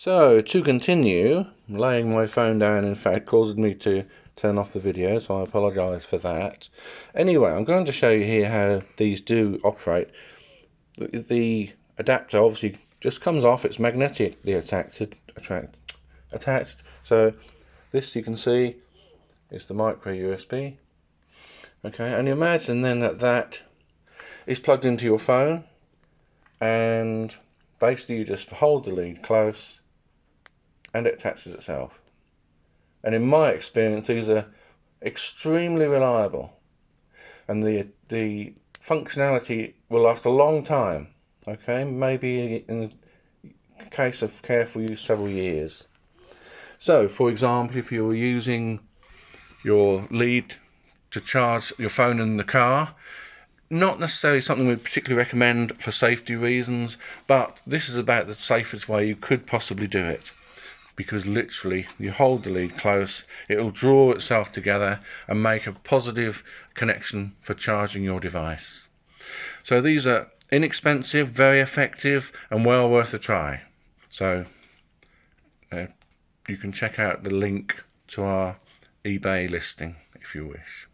So, to continue, laying my phone down in fact caused me to turn off the video, so I apologise for that. Anyway, I'm going to show you here how these do operate. The adapter obviously just comes off, it's magnetically attached. So this, you can see, is the micro USB. Okay, and imagine then that is plugged into your phone, and basically you just hold the lead close and it attaches itself. And in my experience, these are extremely reliable, and the functionality will last a long time. Okay, maybe in the case of careful use, several years. So, for example, if you're using your lead to charge your phone in the car, not necessarily something we'd particularly recommend for safety reasons, but this is about the safest way you could possibly do it. Because literally, you hold the lead close, it will draw itself together and make a positive connection for charging your device. So these are inexpensive, very effective, and well worth a try. So you can check out the link to our eBay listing if you wish.